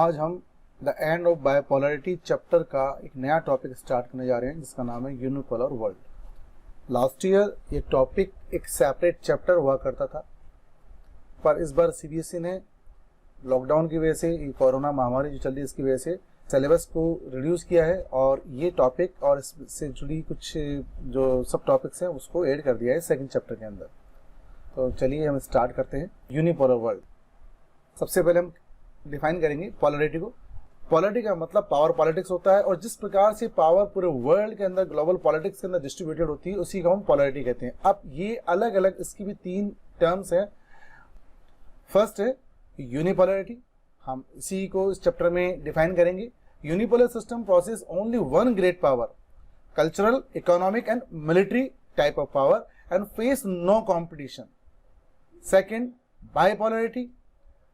आज हम the end of बायोपोलरिटी chapter का एक नया टॉपिक स्टार्ट करने जा रहे हैं जिसका नाम है यूनिपोलर वर्ल्ड। लास्ट ईयर ये टॉपिक एक सेपरेट चैप्टर हुआ करता था, पर इस बार सीबीएसई ने लॉकडाउन की वजह से, ये कोरोना महामारी जो चल रही है इसकी वजह से सिलेबस को रिड्यूस किया है और ये टॉपिक और इससे जुड़ी कुछ जो सब टॉपिक्स हैं उसको ऐड कर दिया है सेकंड चैप्टर के अंदर। तो चलिए हम स्टार्ट करते हैं यूनिपोलर वर्ल्ड। सबसे पहले हम डिफाइन करेंगे पॉलरिटी को। पॉलरिटी का मतलब पावर पॉलिटिक्स होता है और जिस प्रकार से पावर पूरे वर्ल्ड के अंदर ग्लोबल पॉलिटिक्स के अंदर डिस्ट्रीब्यूटेड होती है उसी को हम पॉलरिटी कहते हैं। अब ये अलग अलग इसकी भी तीन टर्म्स हैं। फर्स्ट है यूनिपोलरिटी, हम इसी को इस चैप्टर में डिफाइन करेंगे। Unipolar system process only one great power, cultural, economic and military type of power and face no competition. Second, bipolarity.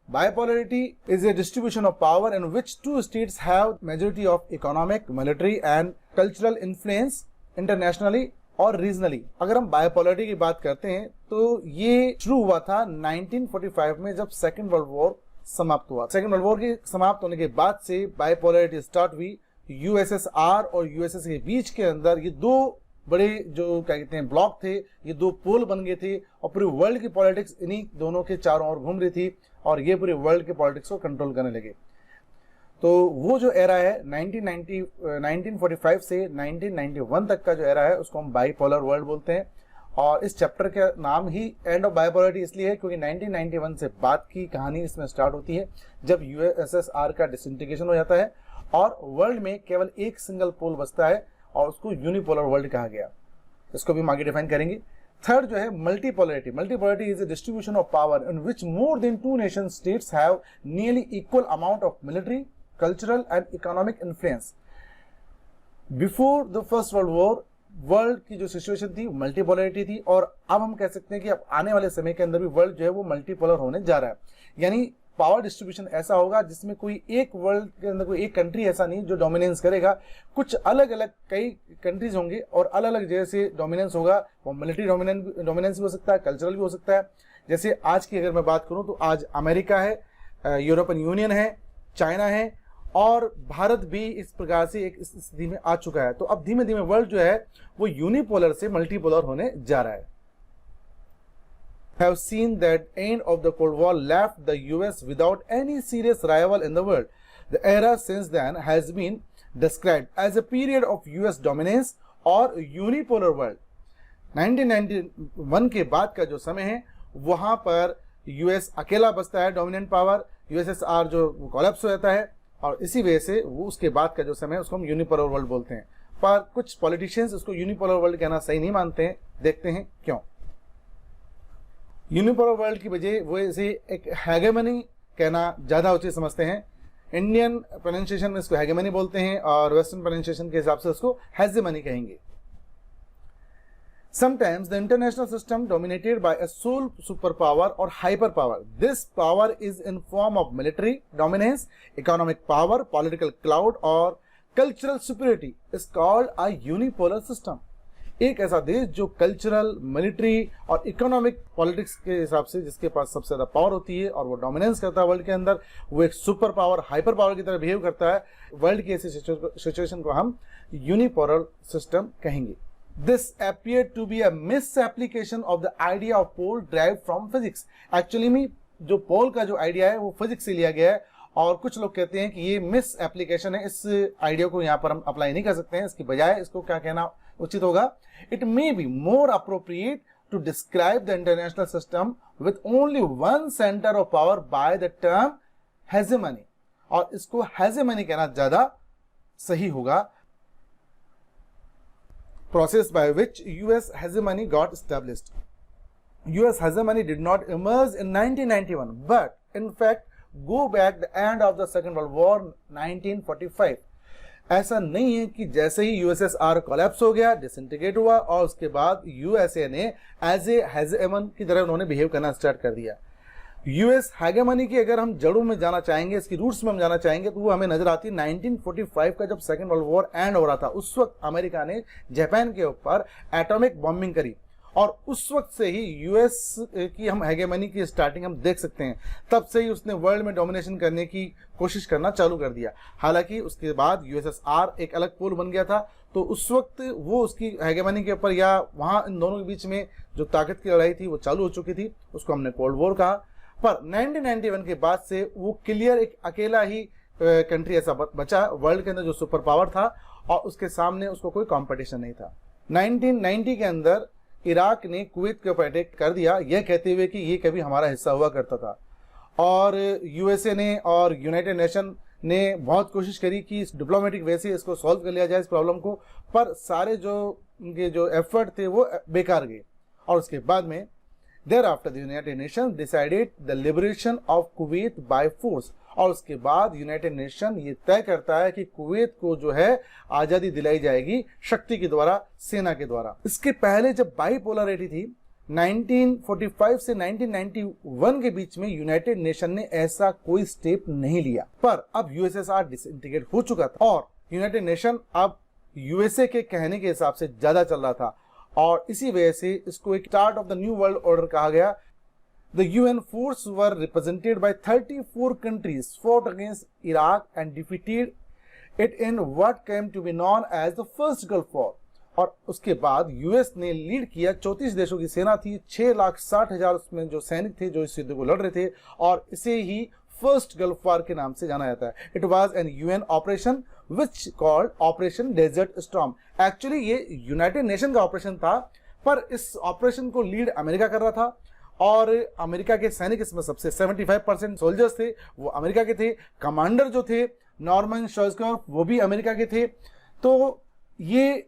Bipolarity is a distribution of power in which two states have majority of economic, military and cultural influence internationally और regionally। अगर हम बायोपोलरिटी की बात करते हैं तो ये शुरू हुआ था 1945 में जब सेकेंड वर्ल्ड वॉर समाप्त हुआ। सेकेंड वर्ल्ड वॉर के समाप्त होने के बाद से बायोपोलरिटी स्टार्ट हुई। यूएसएसआर और यूएसएस के बीच के अंदर ये दो बड़े जो क्या कहते हैं ब्लॉक थे, ये दो पोल बन गए थे और पूरे वर्ल्ड की पॉलिटिक्स इन्हीं दोनों के चारों ओर घूम रही थी और ये पूरे वर्ल्ड के पॉलिटिक्स को कंट्रोल करने लगे। तो वो जो एरा है 1945 से 1991 तक का जो एरा है उसको हम बाइपोलर वर्ल्ड बोलते हैं। और इस चैप्टर का नाम ही एंड ऑफ बायोपोलरिटी इसलिए है क्योंकि 1991 से बाद की कहानी इसमें स्टार्ट होती है जब यूएसएसआर का डिसइंटीग्रेशन हो जाता है और वर्ल्ड में केवल एक सिंगल पोल बचता है और उसको यूनिपोलर वर्ल्ड कहा गया। इसको भी हम आगे डिफाइन करेंगे। थर्ड जो है multipolarity. Multipolarity is a distribution of power in which more than two nation states have nearly equal amount of military, cultural and economic influence. Before the first world war world की जो situation थी multipolarity थी और अब हम कह सकते हैं कि अब आने वाले समय के अंदर भी वर्ल्ड जो है वो मल्टीपोलर होने जा रहा है। यानी पावर डिस्ट्रीब्यूशन ऐसा होगा जिसमें कोई एक वर्ल्ड के अंदर कोई एक कंट्री ऐसा नहीं जो डोमिनेंस करेगा। कुछ अलग अलग कई कंट्रीज होंगे और अलग अलग जगह से डोमिनेंस होगा। वो मिलिट्री डोमिनेंस भी हो सकता है, कल्चरल भी हो सकता है। जैसे आज की अगर मैं बात करूं तो आज अमेरिका है, यूरोपियन यूनियन है, चाइना है और भारत भी इस प्रकार से एक स्थिति में आ चुका है। तो अब धीमे धीमे वर्ल्ड जो है वो यूनिपोलर से मल्टीपोलर होने जा रहा है। Have seen that end of the Cold War left the US without any serious rival in the world. The era since then has been described as a period of US dominance or unipolar world. 1991 के बाद का जो समय है वहां पर US अकेला बचता है डोमिनेंट पावर, यूएसएसआर जो कोलैप्स हो जाता है और इसी वजह से वो उसके बाद का जो समय है उसको हम यूनिपोलर वर्ल्ड बोलते हैं। पर कुछ पॉलिटिशियंस उसको यूनिपोलर वर्ल्ड कहना सही नहीं मानते हैं। देखते हैं क्यों। यूनिपोलर वर्ल्ड की वजह वो इसे एक हेगेमनी कहना ज़्यादा उचित समझते हैं। इंडियन प्रोनाउंसिएशन में इसको हेगेमनी बोलते हैं और वेस्टर्न प्रोनाउंसिएशन के हिसाब से उसको हेजेमनी कहेंगे। Sometimes the international system dominated by a sole superpower or hyperpower. This power is in form of military dominance, economic power, political clout or cultural superiority is called a unipolar system. एक ऐसा देश जो cultural, military और economic politics के हिसाब से जिसके पास सबसे ज्यादा पावर होती है और वो डोमिनेंस करता है वर्ल्ड के अंदर, वो एक सुपर पावर, हाइपर पावर की तरह बिहेव करता है। वर्ल्ड की ऐसी सिचुएशन को हम यूनिपोलर सिस्टम कहेंगे। This appear to be a misapplication of the idea of pole drive from physics. Actually में जो पोल का जो आइडिया है वो फिजिक्स से लिया गया है और कुछ लोग कहते हैं कि ये मिस एप्लीकेशन है, इस आइडिया को यहाँ पर हम अप्लाई नहीं कर सकते हैं। इसकी बजाय इसको क्या कहना उचित होगा, it may be more appropriate to describe the international system with only one centre of power by the term hegemony. और इसको हेजेमनी कहना ज्यादा सही होगा। Process by which US hegemony got established. US hegemony did not emerge in 1991 but in fact go back the end of the second world war 1945। ऐसा नहीं है कि जैसे ही यूएसएसआर कोलैप्स हो गया, डिसइंटीग्रेट हुआ और उसके बाद यूएसए ने एज ए हेजेमन की तरह उन्होंने बिहेव करना स्टार्ट कर दिया। यूएस हेगेमनी की अगर हम जड़ों में जाना चाहेंगे, इसकी रूट्स में हम जाना चाहेंगे तो वो हमें नजर आती है 1945 का जब सेकेंड वर्ल्ड वॉर एंड हो रहा था। उस वक्त अमेरिका ने जापान के ऊपर एटॉमिक बॉम्बिंग करी और उस वक्त से ही यूएस की हम हेगेमनी की स्टार्टिंग हम देख सकते हैं। तब से ही उसने वर्ल्ड में डोमिनेशन करने की कोशिश करना चालू कर दिया। हालांकि उसके बाद यूएसएसआर एक अलग पोल बन गया था, तो उस वक्त वो उसकी हेगेमनी के ऊपर या वहाँ इन दोनों के बीच में जो ताकत की लड़ाई थी वो चालू हो चुकी थी, उसको हमने कोल्ड वॉर कहा। पर 1991 के बाद से वो क्लियर एक अकेला ही कंट्री ऐसा बचा वर्ल्ड के अंदर जो सुपर पावर था, और उसके सामने उसको कोई कंपटीशन नहीं था। 1990 के अंदर इराक ने कुवैत के ऊपर अटैक कर दिया, यह कहते हुए कि ये कभी हमारा हिस्सा हुआ करता था, और यूएसए ने और यूनाइटेड नेशन ने बहुत कोशिश करी कि इस डिप्लोमेटिक वे से इसको सॉल्व कर लिया जाए इस प्रॉब्लम को, पर सारे जो उनके जो एफर्ट थे वो बेकार गए। और उसके बाद में thereafter the United Nations decided the liberation of Kuwait by force, और उसके बाद यूनाइटेड नेशन ये तय करता है कि कुवैत को जो है आज़ादी दिलाई जाएगी शक्ति के द्वारा, सेना के द्वारा। इसके पहले जब बाइपोलरिटी थी 1945 से 1991 के बीच में यूनाइटेड नेशन ने ऐसा कोई स्टेप नहीं लिया, पर अब यूएसएसआर डिसइंटीग्रेट हो चुका था और यूनाइटेड नेशन अब यूएसए के कहने के हिसाब से ज्यादा चल रहा था, और इसी वजह से इसको एक start of the new world order कहा गया। The UN force were represented by 34 countries fought against Iraq and defeated it in what came to be known as the first Gulf War। और उसके बाद यूएस ने lead किया, 34 देशों की सेना थी, 6,60,000 उसमें जो सैनिक थे जो इस युद्ध को लड़ रहे थे, और इसे ही फर्स्ट गल्फ वार के नाम से जाना जाता है। It was an UN operation which called operation desert storm. Actually ये यूनाइटेड नेशन का ऑपरेशन था, पर इस ऑपरेशन को लीड अमेरिका कर रहा था, और अमेरिका के सैनिक इसमें सबसे 75% सोल्जर्स थे वो अमेरिका के थे। कमांडर जो थे नॉर्मन शॉर्जकॉर्फ वो भी अमेरिका के थे। तो ये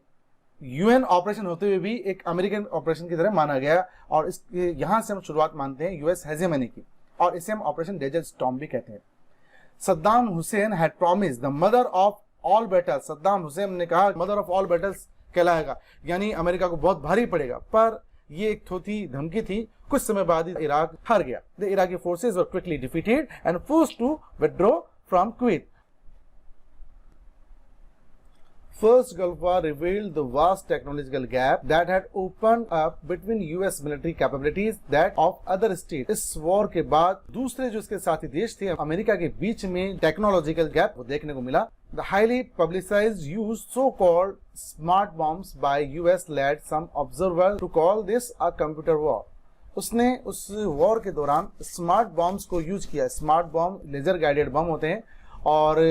यूएन ऑपरेशन होते हुए भी एक अमेरिकन ऑपरेशन की तरह माना गया, और इस यहां से हम शुरुआत मानते हैं यूएस हेजेमनी की, और इसे हम ऑपरेशन डेजर्ट स्टॉर्म भी कहते हैं। Saddam Hussain had promise the mother of all battles. Saddam Hussain ने कहा मदर ऑफ ऑल बैटल्स कहलाएगा, यानी अमेरिका को बहुत भारी पड़ेगा, पर ये एक थोथी धमकी थी। कुछ समय बाद इराक हार गया। The Iraqi forces were quickly defeated and forced to withdraw from Kuwait. First Gulf War revealed the vast technological gap that had opened up between US military capabilities that of other states। इस war के बाद दूसरे जो इसके साथी देश थे America के बीच में टेक्नोलॉजिकल गैप वो देखने को मिला। The highly publicized use so-called smart bombs by US led some observers to call this a computer war। उसने उस वॉर के दौरान स्मार्ट बॉम्ब्स को यूज किया। Smart bomb laser guided bomb होते हैं और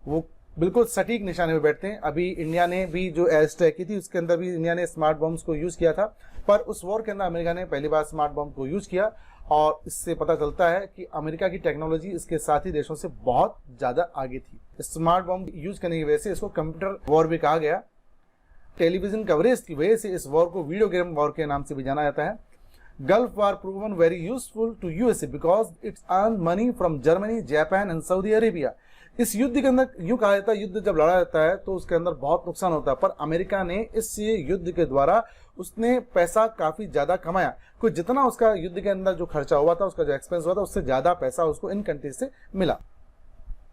वो बिल्कुल सटीक निशाने पे बैठते हैं। अभी इंडिया ने भी जो एयर स्ट्राइक की थी उसके अंदर भी इंडिया ने स्मार्ट बॉम्ब्स को यूज किया था, पर उस वॉर के अंदर अमेरिका ने पहली बार स्मार्ट बॉम्ब को यूज किया, और इससे पता चलता है कि अमेरिका की टेक्नोलॉजी इसके साथी देशों से बहुत ज्यादा आगे थी। स्मार्ट बॉम्ब यूज करने की वजह से इसको कंप्यूटर वॉर भी कहा गया। टेलीविजन कवरेज की वजह से इस वॉर को वीडियो गेम वॉर के नाम से भी जाना जाता है। Gulf war proven very useful to USA because it's earn money from Germany, Japan and Saudi Arabia. इस युद्ध के अंदर यूं कहा जाता है युद्ध जब लड़ा जाता है तो उसके अंदर बहुत नुकसान होता है, पर अमेरिका ने इस युद्ध के द्वारा उसने पैसा काफी ज्यादा कमाया। कोई जितना उसका युद्ध के अंदर जो खर्चा हुआ था, उसका जो एक्सपेंस हुआ था, उससे ज्यादा पैसा उसको इन कंट्रीज से मिला।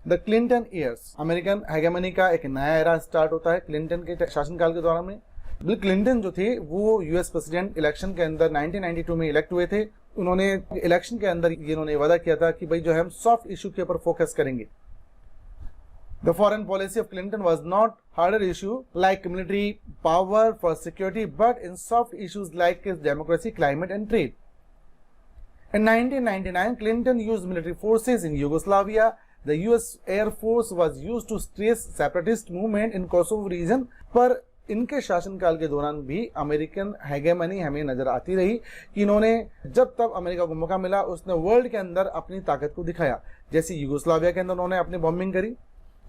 द क्लिंटन ईयर्स, अमेरिकन हेगेमनी का एक नया एरा स्टार्ट होता है क्लिंटन के शासनकाल के दौरान में। बिल क्लिंटन जो थे वो यूएस प्रेसिडेंट इलेक्शन के अंदर 1992 में इलेक्ट हुए थे। उन्होंने इलेक्शन के अंदर इन्होंने वादा किया था कि भाई जो है हम सॉफ्ट इशू के ऊपर फोकस करेंगे। The foreign policy of Clinton was not harder issue like military power for security, but in soft issues like democracy, climate and trade. In 1999, Clinton used military forces in Yugoslavia. The US Air Force was used to stress separatist movement in Kosovo region. पर इनके शासनकाल के दौरान भी American हेगेमनी हमें नजर आती रही कि इन्होंने जब तब अमेरिका को मौका मिला उसने वर्ल्ड के अंदर अपनी ताकत को दिखाया। जैसे यूगोस्लाविया के अंदर उन्होंने अपनी बॉम्बिंग करी।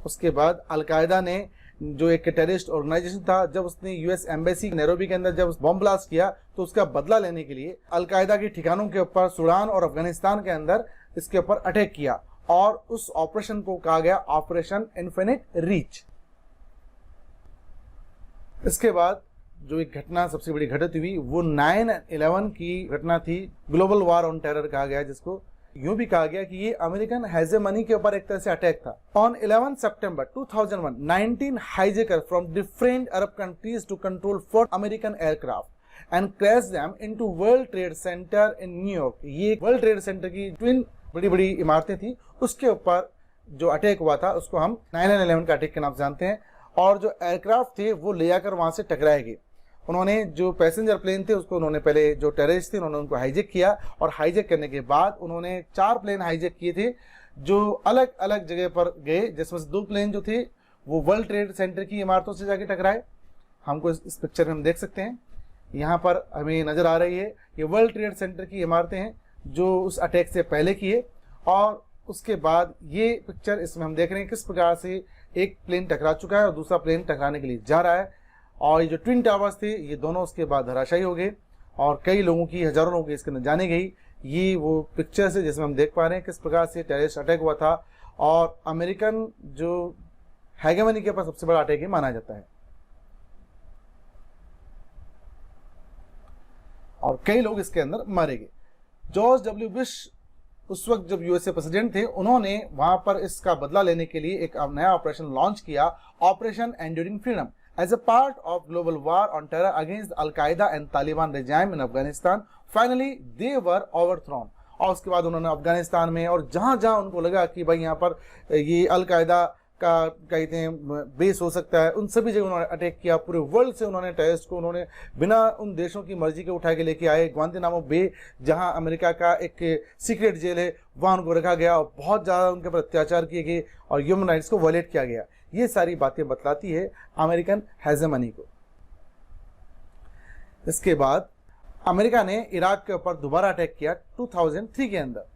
उसके बाद अलकायदा ने जो एक टेररिस्ट ऑर्गेनाइजेशन था, जब उसने यूएस एम्बेसी नैरोबी के अंदर जब बॉम्ब ब्लास्ट किया तो उसका बदला लेने के लिए अलकायदा के ठिकानों के ऊपर सूडान और अफगानिस्तान के अंदर इसके ऊपर अटैक किया, और उस ऑपरेशन को कहा गया ऑपरेशन इन्फिनिट रीच। इसके बाद जो एक घटना सबसे बड़ी घटित हुई वो 9/11 की घटना थी। ग्लोबल वार ऑन टेरर कहा गया, जिसको यूं भी कहा गया कि ये अमेरिकन हेजेमनी के ऊपर एक तरह से अटैक था। On 11 September 2001, 19 hijacker from different Arab countries to control 4 American aircraft and crash them into world trade centre in New York. ये वर्ल्ड ट्रेड सेंटर की ट्विन बड़ी बड़ी इमारतें थी, उसके ऊपर जो अटैक हुआ था उसको हम 9/11 का अटैक के नाम से जानते हैं। और जो एयरक्राफ्ट थे वो ले जाकर वहां से टकराए गए। उन्होंने जो पैसेंजर प्लेन थे उसको उन्होंने पहले जो टेररिस्ट थे उन्होंने उनको हाईजेक किया, और हाईजेक करने के बाद उन्होंने 4 प्लेन हाईजेक किए थे जो अलग अलग जगह पर गए, जिसमें से 2 प्लेन जो थे वो वर्ल्ड ट्रेड सेंटर की इमारतों से जाके टकराए। हमको इस पिक्चर में हम देख सकते हैं, यहाँ पर हमें नजर आ रही है ये वर्ल्ड ट्रेड सेंटर की इमारतें हैं जो उस अटैक से पहले किए। और उसके बाद ये पिक्चर इसमें हम देख रहे हैं किस प्रकार से एक प्लेन टकरा चुका है और दूसरा प्लेन टकराने के लिए जा रहा है। और ये जो ट्विन टावर्स थे ये दोनों उसके बाद धराशायी हो गए और कई लोगों की, हजारों लोगों की इसके अंदर जाने गई। ये वो पिक्चर्स है जिसमें हम देख पा रहे हैं किस प्रकार से टेररिस्ट अटैक हुआ था, और अमेरिकन जो हेगेमनी के पास सबसे बड़ा अटैक ही माना जाता है। और कई लोग इसके अंदर मारे गए। जॉर्ज डब्ल्यू बुश उस वक्त जब यूएसए प्रेसिडेंट थे, उन्होंने वहां पर इसका बदला लेने के लिए एक नया ऑपरेशन लॉन्च किया, operation enduring freedom, as a part of global war on terror against al Qaeda and Taliban regime in Afghanistan. Finally they were overthrown. और उसके बाद उन्होंने अफगानिस्तान में और जहां जहां उनको लगा कि भाई यहाँ पर ये अल कायदा का कहते हैं बेस हो सकता है, उन सभी जगह उन्होंने अटैक किया। पूरे वर्ल्ड से उन्होंने टेररिस्ट को उन्होंने बिना उन देशों की मर्जी के उठा के लेके आए। ग्वांतानामो बे जहां अमेरिका का एक सीक्रेट जेल है वहां उनको रखा गया और बहुत ज़्यादा उनके ऊपर अत्याचार किए गए और ह्यूमन राइट्स को वायलेट किया गया। ये सारी बातें बतलाती है अमेरिकन हेजेमनी को। इसके बाद अमेरिका ने इराक के ऊपर दोबारा अटैक किया 2003 के अंदर।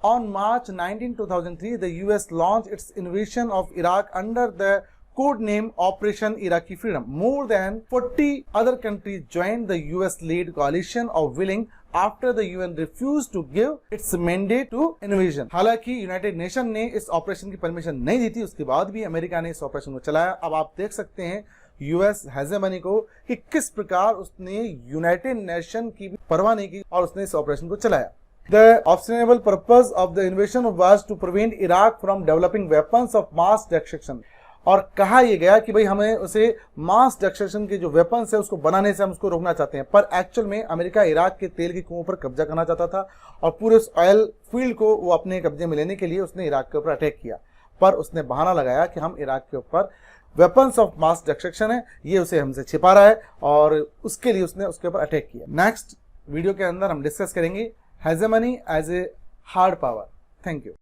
On March 19, 2003, the US launched its invasion of Iraq under the code name Operation Iraqi Freedom. More than 40 other countries joined the US-led coalition of willing after the UN refused to give its mandate to invasion. हालांकि United nation ने इस operation की permission नहीं दी थी, उसके बाद भी America ने इस ऑपरेशन को चलाया। अब आप देख सकते हैं यूएस हेजेमनी को कि किस प्रकार उसने यूनाइटेड नेशन की भी परवाह नहीं की और उसने इस ऑपरेशन को चलाया। The obstinable purpose of the invasion was to prevent Iraq from developing weapons of mass destruction. और कहा यह गया कि भाई हमें उसे मास डिस्ट्रक्शन के जो वेपन्स है उसको बनाने से हम उसको रोकना चाहते हैं। पर एक्चुअल में अमेरिका इराक के तेल के कुओं पर कब्जा करना चाहता था और पूरे उस ऑयल फील्ड को वो अपने कब्जे में लेने के लिए उसने इराक के ऊपर अटैक किया। पर उसने बहाना लगाया कि हम इराक के ऊपर वेपन्स ऑफ मास डिस्ट्रक्शन है, ये उसे हमसे छिपा रहा है और उसके लिए उसने उसके ऊपर अटैक किया। नेक्स्ट वीडियो के अंदर हम डिस्कस करेंगे hegemony as a hard power. Thank you.